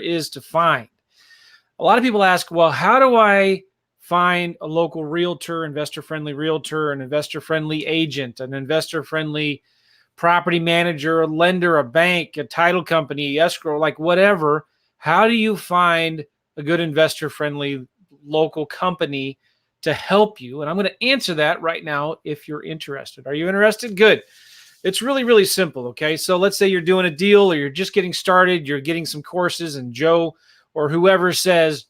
is to find. A lot of people ask, well, how do I find a local realtor, investor-friendly realtor, an investor-friendly agent, an investor-friendly property manager, a lender, a bank, a title company, escrow, like whatever? How do you find a good investor-friendly local company to help you? And I'm going to answer that right now if you're interested. Are you interested? Good. It's really, really simple, okay? So let's say you're doing a deal or you're just getting started, you're getting some courses, and Joe or whoever says,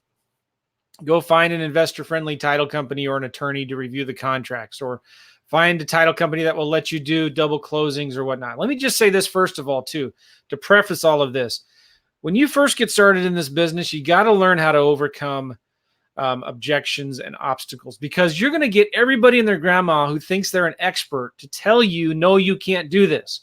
go find an investor-friendly title company or an attorney to review the contracts, or find a title company that will let you do double closings or whatnot. Let me just say this first of all, too, to preface all of this. When you first get started in this business, you got to learn how to overcome objections and obstacles, because you're going to get everybody and their grandma who thinks they're an expert to tell you, no, you can't do this.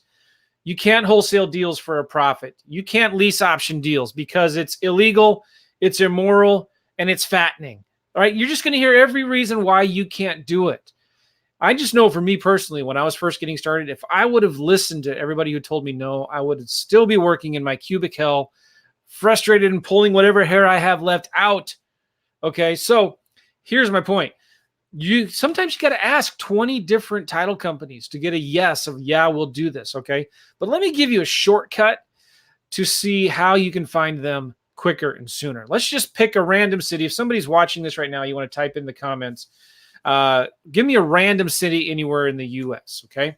You can't wholesale deals for a profit. You can't lease option deals because it's illegal, it's immoral, and it's fattening. All right. You're just going to hear every reason why you can't do it. I just know for me personally, when I was first getting started, if I would have listened to everybody who told me no, I would still be working in my cubic hell, frustrated and pulling whatever hair I have left out. Okay, so here's my point. Sometimes you got to ask 20 different title companies to get a yes of, yeah, we'll do this. Okay, but let me give you a shortcut to see how you can find them quicker and sooner. Let's just pick a random city. If somebody's watching this right now, you want to type in the comments, give me a random city anywhere in the US, okay?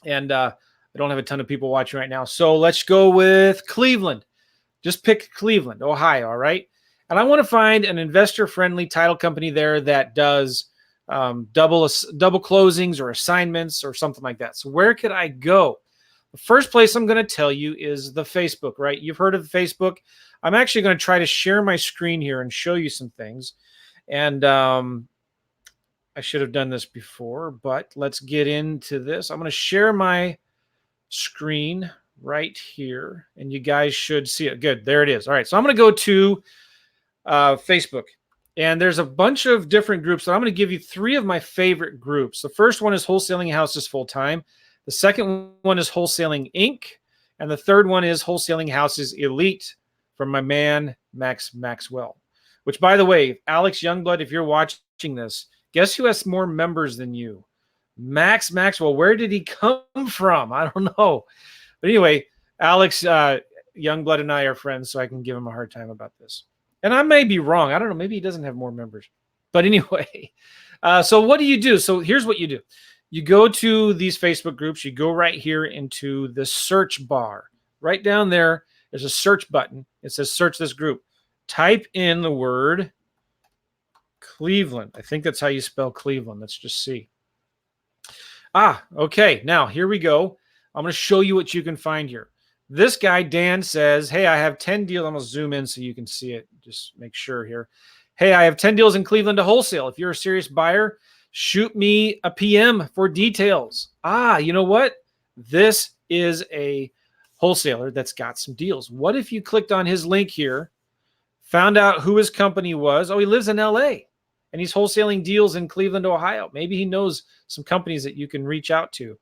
And I don't have a ton of people watching right now. So let's go with Cleveland. Just pick Cleveland, Ohio, all right? And I want to find an investor-friendly title company there that does double closings or assignments or something like that. So where could I go? The first place I'm going to tell you is the Facebook, right? You've heard of Facebook. I'm actually going to try to share my screen here and show you some things. And I should have done this before, but let's get into this. I'm going to share my screen right here, and you guys should see it. Good. There it is. All right. So I'm going to go to Facebook, and there's a bunch of different groups. So I'm going to give you 3 of my favorite groups. The first one is Wholesaling Houses Full Time. The second one is Wholesaling Inc. And the third one is Wholesaling Houses Elite from my man, Max Maxwell, which, by the way, Alex Youngblood, if you're watching this, guess who has more members than you? Max Maxwell. Where did he come from? I don't know. But anyway, Alex Youngblood and I are friends, so I can give him a hard time about this. And I may be wrong. I don't know. Maybe he doesn't have more members. But anyway, so what do you do? So here's what you do. You go to these Facebook groups. You go right here into the search bar. Right down there, there's a search button. It says search this group. Type in the word Cleveland. I think that's how you spell Cleveland. Let's just see. Okay. Now, here we go. I'm going to show you what you can find here. This guy, Dan, says, hey, I have 10 deals. I'm going to zoom in so you can see it. Just make sure here. Hey, I have 10 deals in Cleveland to wholesale. If you're a serious buyer, shoot me a PM for details. You know what? This is a wholesaler that's got some deals. What if you clicked on his link here, found out who his company was? Oh, he lives in LA, and he's wholesaling deals in Cleveland, Ohio. Maybe he knows some companies that you can reach out to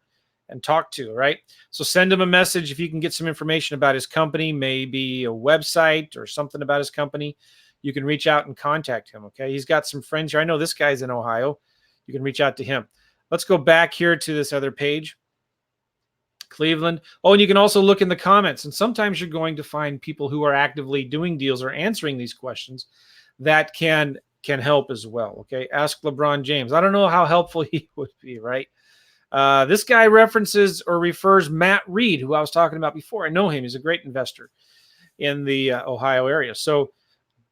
and talk to, right? So send him a message if you can get some information about his company, maybe a website or something about his company. You can reach out and contact him, okay? He's got some friends here. I know this guy's in Ohio. You can reach out to him. Let's go back here to this other page. Cleveland. Oh, and you can also look in the comments. And sometimes you're going to find people who are actively doing deals or answering these questions that can help as well, okay? Ask LeBron James. I don't know how helpful he would be, right? This guy references or refers Matt Reed, who I was talking about before. I know him. He's a great investor in the Ohio area. So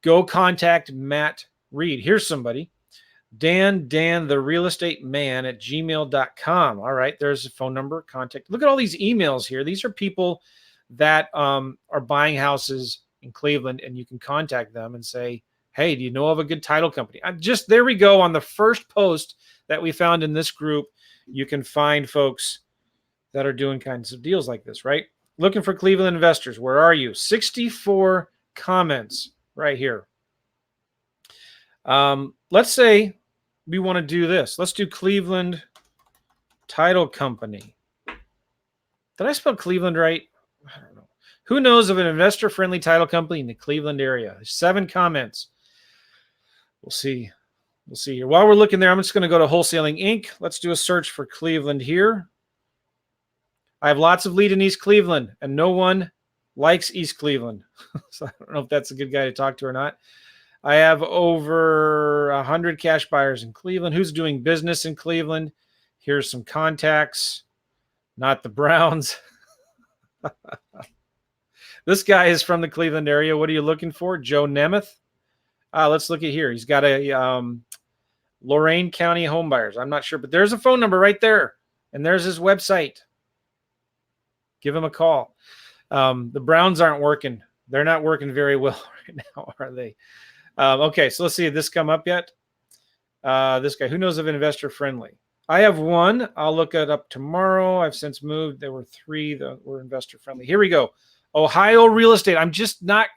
go contact Matt Reed. Here's somebody. Dan, the real estate man at gmail.com. All right, there's a phone number, contact. Look at all these emails here. These are people that are buying houses in Cleveland, and you can contact them and say, hey, do you know of a good title company? There we go. On the first post that we found in this group, you can find folks that are doing kinds of deals like this, right? Looking for Cleveland investors. Where are you? 64 comments right here. Let's say we want to do this. Let's do Cleveland Title Company. Did I spell Cleveland right? I don't know. Who knows of an investor-friendly title company in the Cleveland area? 7 comments. We'll see. We'll see here. While we're looking there, I'm just going to go to Wholesaling Inc. Let's do a search for Cleveland here. I have lots of lead in East Cleveland, and no one likes East Cleveland. So I don't know if that's a good guy to talk to or not. I have over 100 cash buyers in Cleveland. Who's doing business in Cleveland? Here's some contacts. Not the Browns. This guy is from the Cleveland area. What are you looking for? Joe Nemeth. Let's look at here. He's got a Lorain County home buyers. I'm not sure, but there's a phone number right there. And there's his website. Give him a call. The Browns aren't working. They're not working very well right now, are they? Okay, so let's see. Did this come up yet? This guy. Who knows of investor friendly? I have one. I'll look it up tomorrow. I've since moved. There were 3 that were investor friendly. Here we go. Ohio real estate. I'm just not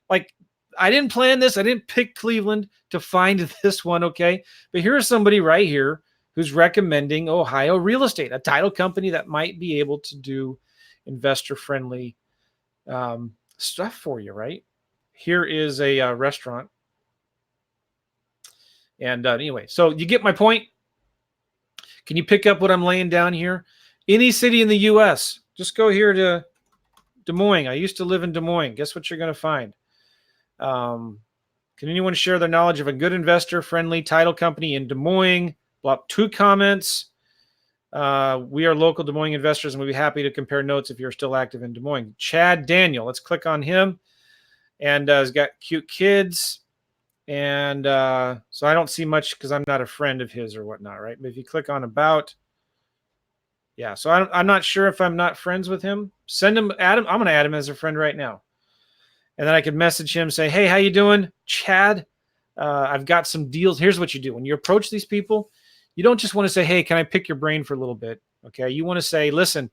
like, I didn't plan this. I didn't pick Cleveland to find this one, okay? But here's somebody right here who's recommending Ohio real estate, a title company that might be able to do investor-friendly stuff for you, right? Here is a restaurant. And anyway, so you get my point. Can you pick up what I'm laying down here? Any city in the U.S., just go here to Des Moines. I used to live in Des Moines. Guess what you're going to find? Can anyone share their knowledge of a good investor-friendly title company in Des Moines? 2 comments. We are local Des Moines investors, and we'll be happy to compare notes if you're still active in Des Moines. Chad Daniel. Let's click on him. And he's got cute kids. And so I don't see much because I'm not a friend of his or whatnot, right? But if you click on about, yeah. So I'm not sure if I'm not friends with him. Send him, add him. I'm going to add him as a friend right now. And then I could message him, say, hey, how you doing, Chad? I've got some deals. Here's what you do. When you approach these people, you don't just want to say, hey, can I pick your brain for a little bit? Okay. You want to say, listen,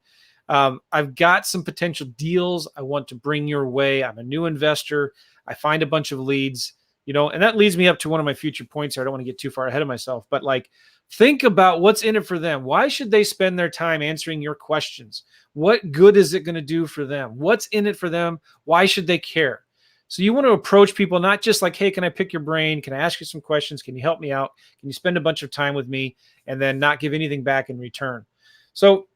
I've got some potential deals I want to bring your way. I'm a new investor. I find a bunch of leads, and that leads me up to one of my future points here. I don't want to get too far ahead of myself, but like, think about what's in it for them. Why should they spend their time answering your questions? What good is it going to do for them? What's in it for them? Why should they care? So you want to approach people not just like, hey, can I pick your brain? Can I ask you some questions? Can you help me out? Can you spend a bunch of time with me and then not give anything back in return? So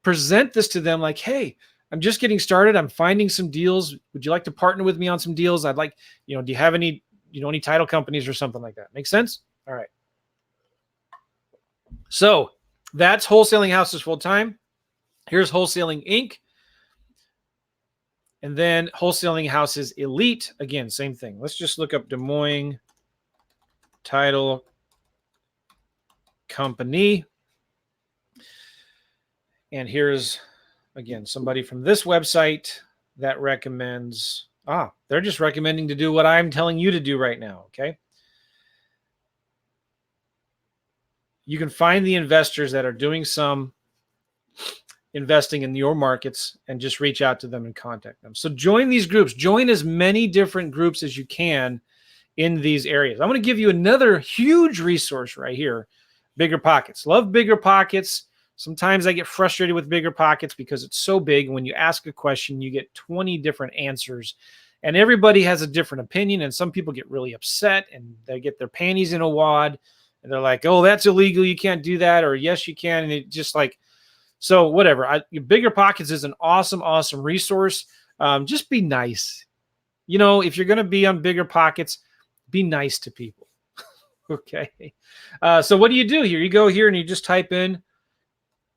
present this to them like, hey, I'm just getting started. I'm finding some deals. Would you like to partner with me on some deals? I'd like, do you have any, any title companies or something like that? Make sense? All right. So that's Wholesaling Houses Full Time. Here's Wholesaling Inc. And then Wholesaling Houses Elite. Again, same thing. Let's just look up Des Moines Title Company. And here's, again, somebody from this website that recommends, they're just recommending to do what I'm telling you to do right now, okay? You can find the investors that are doing some investing in your markets and just reach out to them and contact them. So join these groups. Join as many different groups as you can in these areas. I'm going to give you another huge resource right here, BiggerPockets. Love BiggerPockets. Sometimes I get frustrated with BiggerPockets because it's so big. When you ask a question, you get 20 different answers. And everybody has a different opinion. And some people get really upset and they get their panties in a wad. And they're like, oh, that's illegal. You can't do that. Or yes, you can. And it just like, so whatever. BiggerPockets is an awesome, awesome resource. Just be nice. If you're going to be on BiggerPockets, be nice to people. Okay. So what do you do here? You go here and you just type in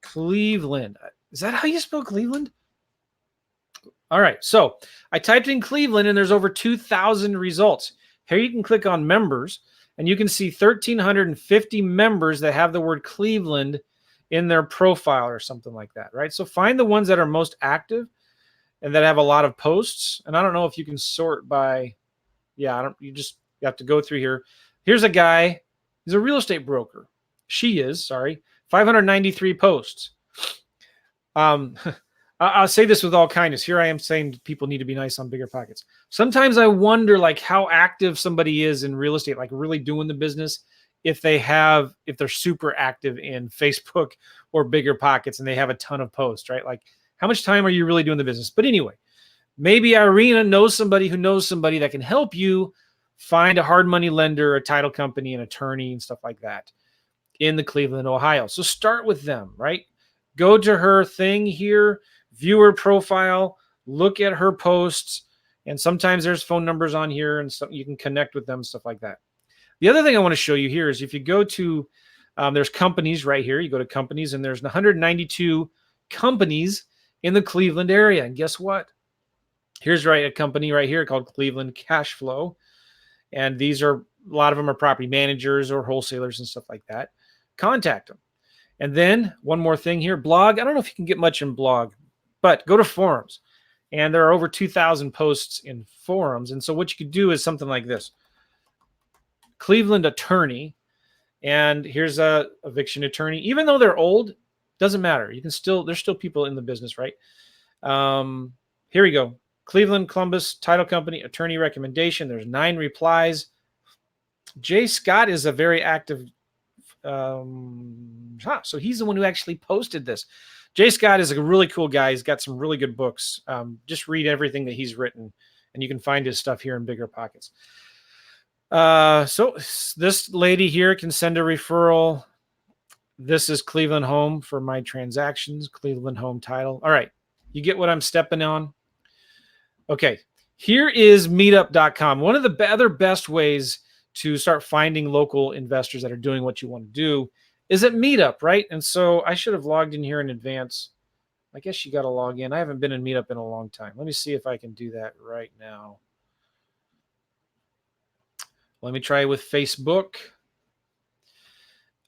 Cleveland. Is that how you spell Cleveland? All right. So I typed in Cleveland and there's over 2,000 results. Here you can click on members. And you can see 1,350 members that have the word Cleveland in their profile or something like that, right? So find the ones that are most active and that have a lot of posts. And I don't know if you can sort by, you have to go through here. Here's a guy, he's a real estate broker. 593 posts. I'll say this with all kindness. Here I am saying people need to be nice on BiggerPockets. Sometimes I wonder like how active somebody is in real estate, like really doing the business, if they're super active in Facebook or BiggerPockets and they have a ton of posts, right? Like how much time are you really doing the business? But anyway, Maybe Irina knows somebody who knows somebody that can help you find a hard money lender, a title company, an attorney, and stuff like that in the Cleveland, Ohio. So start with them, right? Go to her thing here, view her profile, look at her posts, and sometimes there's phone numbers on here, and so you can connect with them, stuff like that. The other thing I want to show you here is if you go to, there's companies right here. You go to companies, and there's 192 companies in the Cleveland area. And guess what? Here's a company right here called Cleveland Cash Flow. And these are, a lot of them are property managers or wholesalers and stuff like that. Contact them. And then one more thing here, blog. I don't know if you can get much in blog, but go to forums. And there are over 2,000 posts in forums. And so what you could do is something like this. Cleveland attorney. And here's a eviction attorney. Even though they're old, doesn't matter. You can still, there's still people in the business, right? Here we go. Cleveland, Columbus, title company, attorney recommendation. There's 9 replies. Jay Scott is a very active, so he's the one who actually posted this. Jay Scott is a really cool guy. He's got some really good books. Just read everything that he's written, and you can find his stuff here in BiggerPockets. So this lady here can send a referral. This is Cleveland Home for my transactions, Cleveland Home title. All right, you get what I'm stepping on? Okay, here is meetup.com. One of the other best ways to start finding local investors that are doing what you want to do is at Meetup, right? And so I should have logged in here in advance. I guess you got to log in. I haven't been in Meetup in a long time. Let me see if I can do that right now. Let me try with Facebook.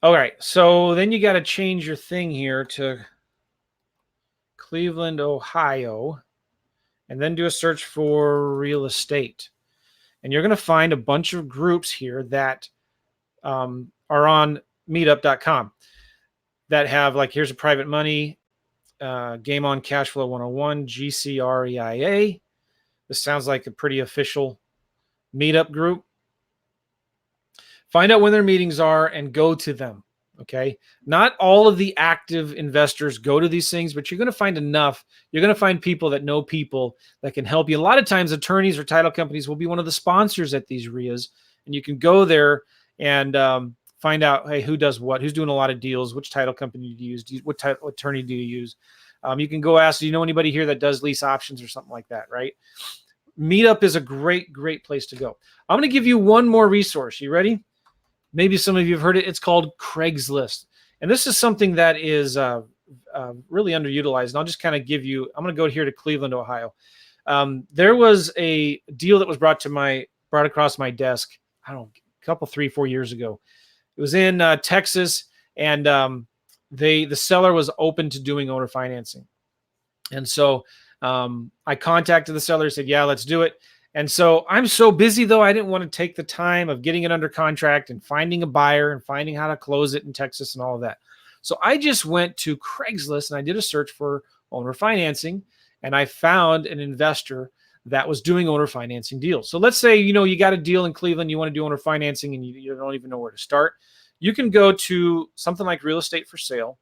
All right, so then you got to change your thing here to Cleveland, Ohio, and then do a search for real estate. And you're going to find a bunch of groups here that are on meetup.com that have, like, here's a private money, Game on Cash Flow 101, GCREIA. This sounds like a pretty official meetup group. Find out when their meetings are and go to them. Okay. Not all of the active investors go to these things, but you're going to find enough. You're going to find people that know people that can help you. A lot of times attorneys or title companies will be one of the sponsors at these RIAs, and you can go there and find out, hey, who does what, who's doing a lot of deals, which title company do you use, what title attorney do you use? You can go ask, do you know anybody here that does lease options or something like that, right? Meetup is a great, great place to go. I'm going to give you one more resource. You ready? Maybe some of you have heard it. It's called Craigslist. And this is something that is really underutilized. And I'll just kind of give you, I'm going to go here to Cleveland, Ohio. There was a deal that was brought across my desk, I don't know, a couple, 3-4 years ago. It was in Texas, and the seller was open to doing owner financing. And so I contacted the seller, said, yeah, let's do it. And so I'm so busy, though, I didn't want to take the time of getting it under contract and finding a buyer and finding how to close it in Texas and all of that. So I just went to Craigslist and I did a search for owner financing, and I found an investor that was doing owner financing deals. So let's say, you got a deal in Cleveland, you want to do owner financing, and you don't even know where to start. You can go to something like real estate for sale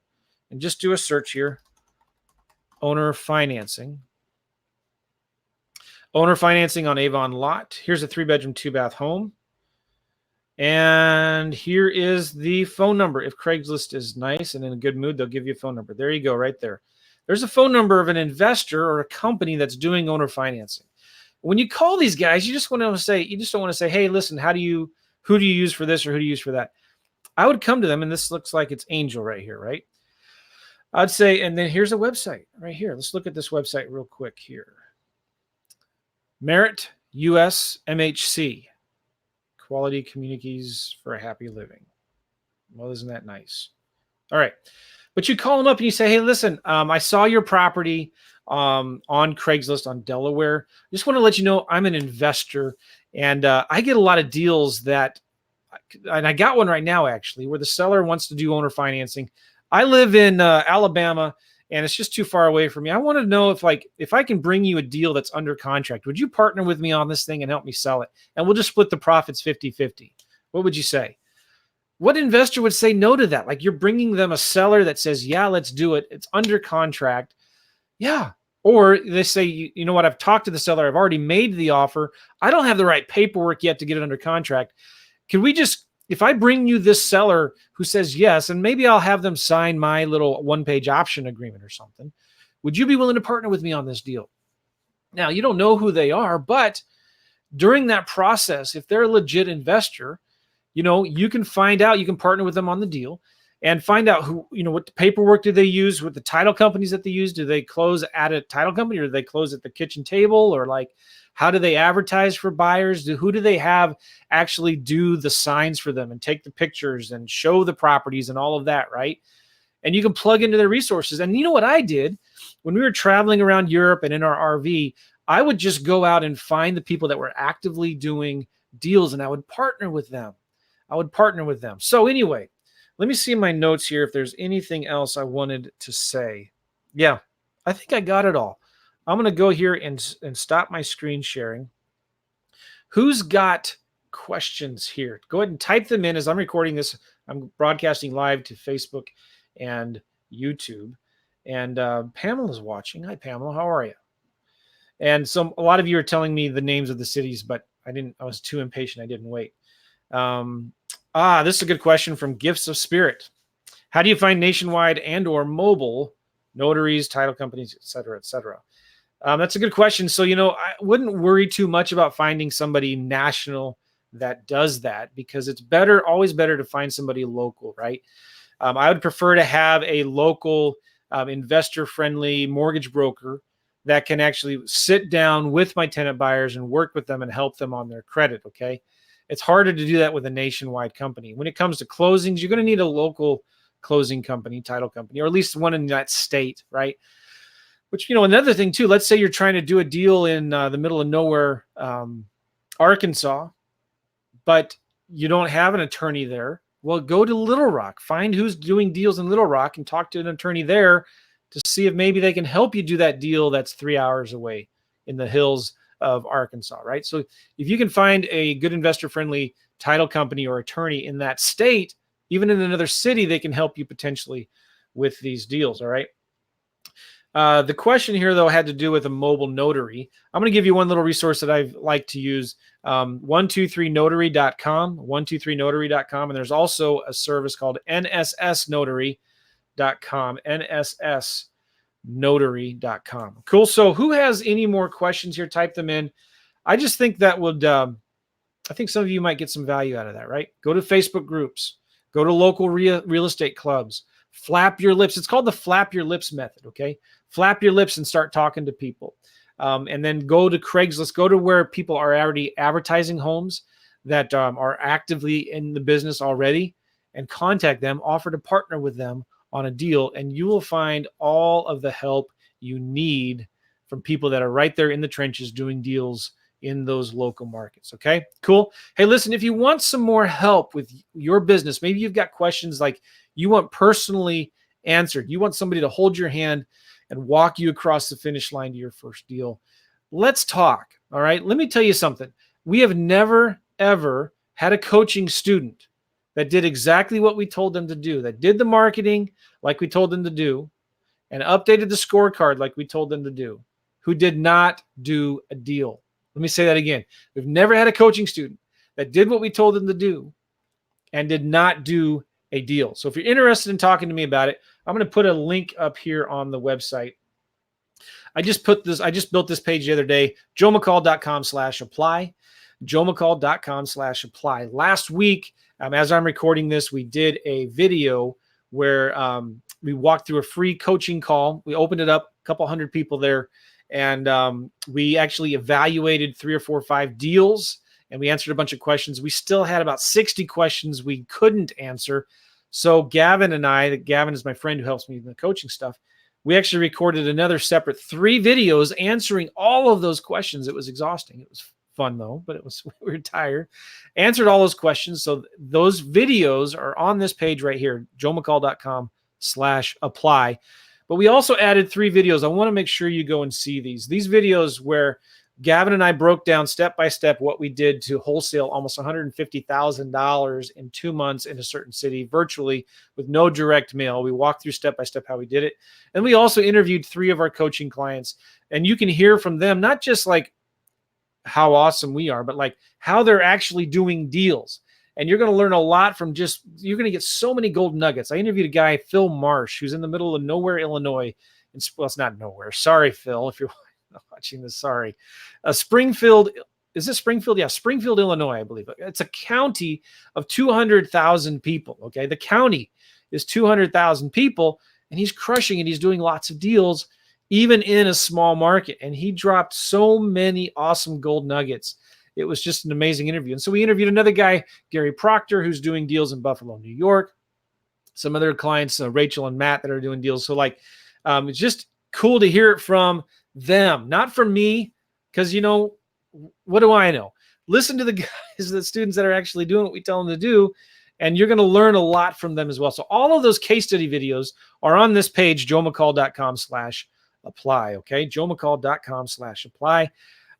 and just do a search here, owner financing. Owner financing on Avon lot. Here's a 3-bedroom, 2-bath home. And here is the phone number. If Craigslist is nice and in a good mood, they'll give you a phone number. There you go, right there. There's a phone number of an investor or a company that's doing owner financing. When you call these guys, you just don't want to say, hey, listen, who do you use for this or who do you use for that? I would come to them, and this looks like it's Angel right here, right? I'd say, and then here's a website right here. Let's look at this website real quick here. Merit US MHC, Quality Communities for a Happy Living. Well, isn't that nice? All right. But you call them up and you say, hey, listen, I saw your property on Craigslist on Delaware. I just want to let you know I'm an investor, and I get a lot of deals and I got one right now, actually, where the seller wants to do owner financing. I live in Alabama, and it's just too far away from me. I want to know if I can bring you a deal that's under contract. Would you partner with me on this thing and help me sell it? And we'll just split the profits 50-50. What would you say? What investor would say no to that? Like, you're bringing them a seller that says, yeah, let's do it. It's under contract. Yeah, Or they say, you know what, I've talked to the seller, I've already made the offer, I don't have the right paperwork yet to get it under contract. Can we just, if I bring you this seller who says yes, and maybe I'll have them sign my little one-page option agreement or something, would you be willing to partner with me on this deal? Now, you don't know who they are, but during that process, if they're a legit investor, you can find out, you can partner with them on the deal and find out who, what the paperwork do they use with the title companies that they use. Do they close at a title company, or do they close at the kitchen table? Or like, how do they advertise for buyers? Who do they have actually do the signs for them and take the pictures and show the properties and all of that, right? And you can plug into their resources. And you know what I did when we were traveling around Europe and in our RV, I would just go out and find the people that were actively doing deals, and I would partner with them. So anyway, let me see my notes here if there's anything else I wanted to say. Yeah, I think I got it all. I'm going to go here and stop my screen sharing. Who's got questions here? Go ahead and type them in as I'm recording this. I'm broadcasting live to Facebook and YouTube. And Pamela's watching. Hi, Pamela. How are you? And so a lot of you are telling me the names of the cities, but I was too impatient. I didn't wait. This is a good question from Gifts of Spirit. How do you find nationwide and or mobile notaries, title companies, et cetera, et cetera? That's a good question. So, I wouldn't worry too much about finding somebody national that does that, because it's always better to find somebody local, right? I would prefer to have a local investor-friendly mortgage broker that can actually sit down with my tenant buyers and work with them and help them on their credit, okay? It's harder to do that with a nationwide company. When it comes to closings, you're going to need a local closing company, title company, or at least one in that state, right? Which, another thing too, let's say you're trying to do a deal in the middle of nowhere, Arkansas, but you don't have an attorney there. Well, go to Little Rock, find who's doing deals in Little Rock and talk to an attorney there to see if maybe they can help you do that deal that's 3 hours away in the hills of Arkansas, right? So if you can find a good investor-friendly title company or attorney in that state, even in another city, they can help you potentially with these deals, all right? The question here, though, had to do with a mobile notary. I'm going to give you one little resource that I like to use, 123notary.com, 123notary.com, and there's also a service called nssnotary.com, nssnotary.com. Cool. So who has any more questions here? Type them in. I just think that would, I think some of you might get some value out of that, right? Go to Facebook groups, go to local real estate clubs, flap your lips. It's called the flap your lips method, okay? Flap your lips and start talking to people. And then go to Craigslist, go to where people are already advertising homes that are actively in the business already, and contact them, offer to partner with them on a deal, and you will find all of the help you need from people that are right there in the trenches doing deals in those local markets. Okay, cool. Hey, listen, if you want some more help with your business, maybe you've got questions like you want personally answered, you want somebody to hold your hand and walk you across the finish line to your first deal, let's talk. All right, let me tell you something. We have never, ever had a coaching student that did exactly what we told them to do, that did the marketing like we told them to do, and updated the scorecard like we told them to do, who did not do a deal. Let me say that again. We've never had a coaching student that did what we told them to do and did not do a deal. So if you're interested in talking to me about it, I'm going to put a link up here on the website. I just built this page the other day, joemccall.com/apply, joemccall.com/apply. Last week, as I'm recording this, we did a video where we walked through a free coaching call. We opened it up, a couple hundred people there, and we actually evaluated 3 or 4 or 5 deals, and we answered a bunch of questions. We still had about 60 questions we couldn't answer. So Gavin and I, Gavin is my friend who helps me with the coaching stuff, we actually recorded another separate 3 videos answering all of those questions. It was exhausting. It was fun though, but we were tired. Answered all those questions. So those videos are on this page right here, joemccall.com/apply. But we also added 3 videos. I want to make sure you go and see these. These videos where Gavin and I broke down step by step what we did to wholesale almost $150,000 in 2 months in a certain city virtually with no direct mail. We walked through step by step how we did it. And we also interviewed 3 of our coaching clients. And you can hear from them, not just like how awesome we are, but like how they're actually doing deals. And you're going to learn a lot from you're going to get so many gold nuggets. I interviewed a guy, Phil Marsh, who's in the middle of nowhere, Illinois. Well, it's not nowhere. Sorry, Phil, if you're watching this, sorry. Springfield, is this Springfield? Yeah, Springfield, Illinois, I believe. It's a county of 200,000 people, okay? The county is 200,000 people, and he's crushing it. He's doing lots of deals, even in a small market. And he dropped so many awesome gold nuggets. It was just an amazing interview. And so we interviewed another guy, Gary Proctor, who's doing deals in Buffalo, New York. Some other clients, Rachel and Matt, that are doing deals. So like, it's just cool to hear it from them, not from me, because, you know, what do I know? Listen to the guys, the students that are actually doing what we tell them to do, and you're going to learn a lot from them as well. So all of those case study videos are on this page, joemccall.com/apply. Okay, joemccall.com/apply.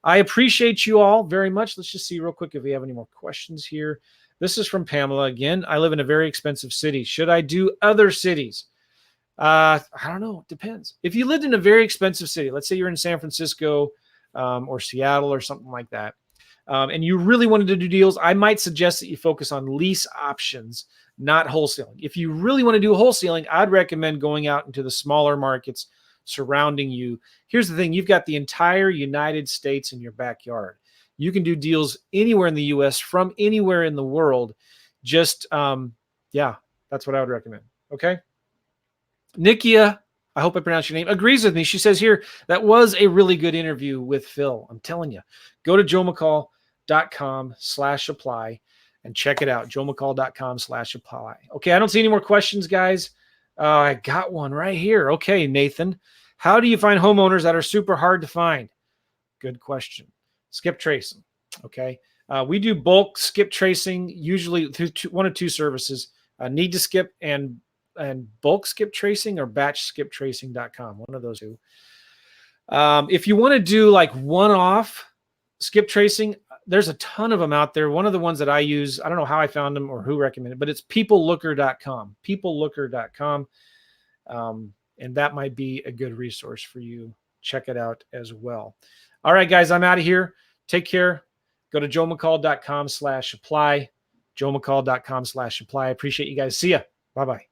I appreciate you all very much. Let's just see real quick if we have any more questions here. This is from Pamela again. I live in a very expensive city. Should I do other cities? I don't know. It depends. If you lived in a very expensive city, let's say you're in San Francisco or Seattle or something like that, and you really wanted to do deals, I might suggest that you focus on lease options, not wholesaling. If you really want to do wholesaling, I'd recommend going out into the smaller markets surrounding you. Here's the thing. You've got the entire United States in your backyard. You can do deals anywhere in the U.S. from anywhere in the world. Just, yeah, that's what I would recommend. Okay. Nikia, I hope I pronounced your name, agrees with me. She says here, that was a really good interview with Phil. I'm telling you, go to joemccall.com/apply and check it out. joemccall.com/apply. Okay. I don't see any more questions, guys. I got one right here. Okay, Nathan, how do you find homeowners that are super hard to find? Good question. Skip tracing. Okay. We do bulk skip tracing, usually through one of 2 services, Need to Skip and bulk skip tracing, or batchskiptracing.com, one of those 2. If you want to do like one-off skip tracing, there's a ton of them out there. One of the ones that I use, I don't know how I found them or who recommended, but it's peoplelooker.com, peoplelooker.com. And that might be a good resource for you. Check it out as well. All right, guys, I'm out of here. Take care. Go to joemccall.com/apply, joemccall.com/apply. I appreciate you guys. See ya. Bye-bye.